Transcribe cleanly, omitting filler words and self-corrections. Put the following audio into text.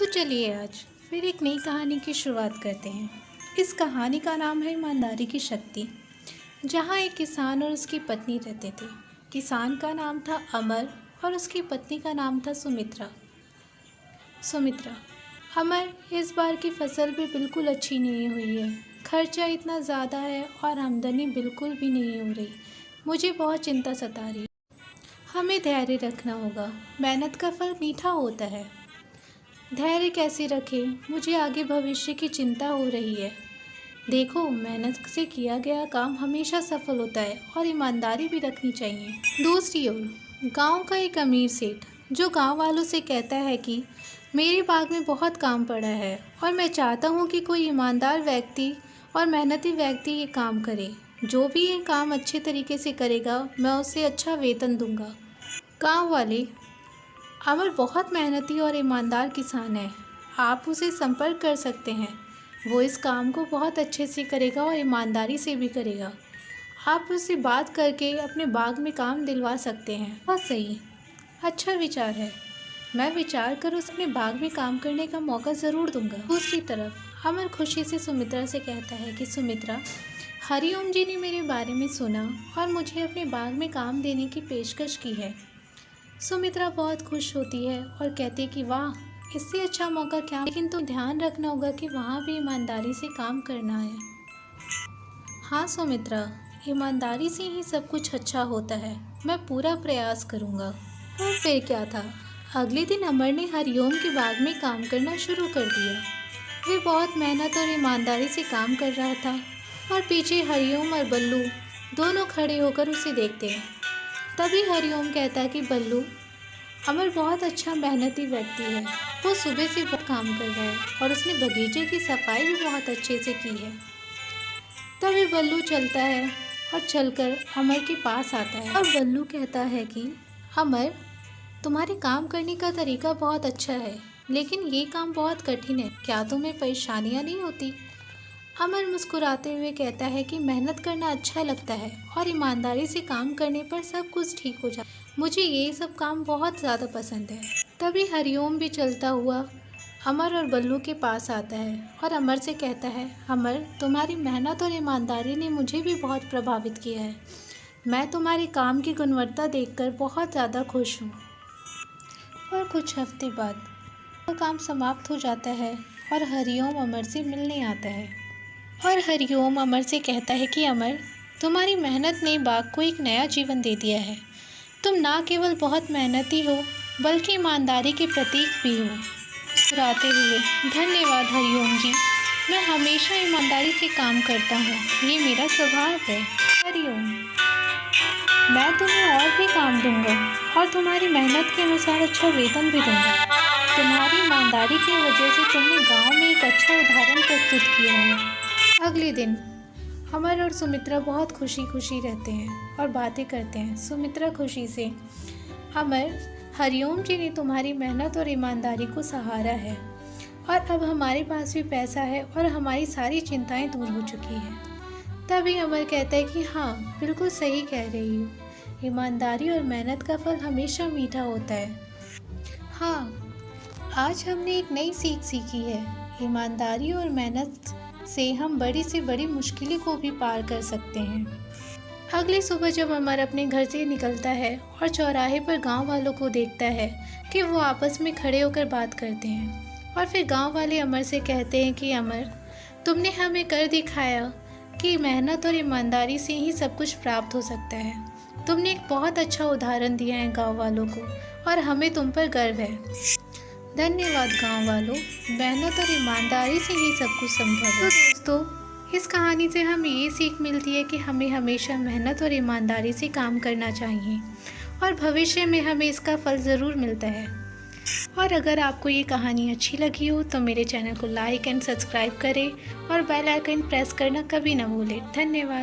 तो चलिए आज फिर एक नई कहानी की शुरुआत करते हैं। इस कहानी का नाम है ईमानदारी की शक्ति। जहाँ एक किसान और उसकी पत्नी रहते थे। किसान का नाम था अमर और उसकी पत्नी का नाम था सुमित्रा। अमर, इस बार की फसल भी बिल्कुल अच्छी नहीं हुई है। खर्चा इतना ज़्यादा है और आमदनी बिल्कुल भी नहीं हो रही। मुझे बहुत चिंता सता रही है। हमें धैर्य रखना होगा, मेहनत का फल मीठा होता है। धैर्य कैसे रखें, मुझे आगे भविष्य की चिंता हो रही है। देखो, मेहनत से किया गया काम हमेशा सफल होता है और ईमानदारी भी रखनी चाहिए। दूसरी ओर गांव का एक अमीर सेठ जो गांव वालों से कहता है कि मेरे बाग में बहुत काम पड़ा है और मैं चाहता हूं कि कोई ईमानदार व्यक्ति और मेहनती व्यक्ति ये काम करे। जो भी ये काम अच्छे तरीके से करेगा, मैं उसे अच्छा वेतन दूंगा। गाँव वाले, अमर बहुत मेहनती और ईमानदार किसान है, आप उसे संपर्क कर सकते हैं। वो इस काम को बहुत अच्छे से करेगा और ईमानदारी से भी करेगा। आप उससे बात करके अपने बाग में काम दिलवा सकते हैं। बहुत सही, अच्छा विचार है। मैं विचार कर उसे अपने बाग में काम करने का मौका ज़रूर दूंगा। दूसरी तरफ अमर खुशी से सुमित्रा से कहता है कि सुमित्रा, हरिओम जी ने मेरे बारे में सुना और मुझे अपने बाग में काम देने की पेशकश की है। सुमित्रा बहुत खुश होती है और कहती है कि वाह, इससे अच्छा मौका क्या। लेकिन तो ध्यान रखना होगा कि वहाँ भी ईमानदारी से काम करना है। हाँ सुमित्रा, ईमानदारी से ही सब कुछ अच्छा होता है। मैं पूरा प्रयास करूँगा। और फिर क्या था, अगले दिन अमर ने हरिओम के बाग में काम करना शुरू कर दिया। वे बहुत मेहनत और ईमानदारी से काम कर रहा था और पीछे हरिओम और बल्लू दोनों खड़े होकर उसे देखते हैं। तभी हरिओम कहता है कि बल्लू, अमर बहुत अच्छा मेहनती व्यक्ति है। वो सुबह से बहुत काम कर रहा है और उसने बगीचे की सफाई भी बहुत अच्छे से की है। तभी बल्लू चलता है और चलकर अमर के पास आता है और बल्लू कहता है कि अमर, तुम्हारे काम करने का तरीका बहुत अच्छा है, लेकिन ये काम बहुत कठिन है। क्या तुम्हें परेशानियाँ नहीं होती? अमर मुस्कुराते हुए कहता है कि मेहनत करना अच्छा लगता है और ईमानदारी से काम करने पर सब कुछ ठीक हो जाता है। मुझे ये सब काम बहुत ज़्यादा पसंद है। तभी हरिओम भी चलता हुआ अमर और बल्लू के पास आता है और अमर से कहता है, अमर, तुम्हारी मेहनत और ईमानदारी ने मुझे भी बहुत प्रभावित किया है। मैं तुम्हारे काम की गुणवत्ता देखकर बहुत ज़्यादा खुश हूँ। और कुछ हफ्ते बाद वो काम समाप्त हो जाता है और हरिओम अमर से मिलने आता है और हरिओम अमर से कहता है कि अमर, तुम्हारी मेहनत ने बाग को एक नया जीवन दे दिया है। तुम ना केवल बहुत मेहनती हो, बल्कि ईमानदारी के प्रतीक भी हो। मुस्कुराते हुए, धन्यवाद हरिओम जी, मैं हमेशा ईमानदारी से काम करता हूँ, ये मेरा स्वभाव है। हरिओम, मैं तुम्हें और भी काम दूंगा और तुम्हारी मेहनत के अनुसार अच्छा वेतन भी दूंगा। तुम्हारी ईमानदारी की वजह से तुमने गाँव में एक अच्छा उदाहरण प्रस्तुत किया है। अगले दिन अमर और सुमित्रा बहुत खुशी खुशी रहते हैं और बातें करते हैं। सुमित्रा खुशी से, अमर, हरिओम जी ने तुम्हारी मेहनत और ईमानदारी को सहारा है और अब हमारे पास भी पैसा है और हमारी सारी चिंताएं दूर हो चुकी हैं। तभी अमर कहता है कि हाँ, बिल्कुल सही कह रही हो। ईमानदारी और मेहनत का फल हमेशा मीठा होता है। हाँ, आज हमने एक नई सीख सीखी है। ईमानदारी और मेहनत से हम बड़ी से बड़ी मुश्किलों को भी पार कर सकते हैं। अगली सुबह जब अमर अपने घर से निकलता है और चौराहे पर गांव वालों को देखता है कि वो आपस में खड़े होकर बात करते हैं और फिर गांव वाले अमर से कहते हैं कि अमर, तुमने हमें कर दिखाया कि मेहनत और ईमानदारी से ही सब कुछ प्राप्त हो सकता है। तुमने एक बहुत अच्छा उदाहरण दिया है गाँव वालों को और हमें तुम पर गर्व है। धन्यवाद गांव वालों, मेहनत और ईमानदारी से ही सब कुछ संभव है। तो दोस्तों, इस कहानी से हमें ये सीख मिलती है कि हमें हमेशा मेहनत और ईमानदारी से काम करना चाहिए और भविष्य में हमें इसका फल ज़रूर मिलता है। और अगर आपको ये कहानी अच्छी लगी हो तो मेरे चैनल को लाइक एंड सब्सक्राइब करें और बेल आइकन प्रेस करना कभी ना भूलें। धन्यवाद।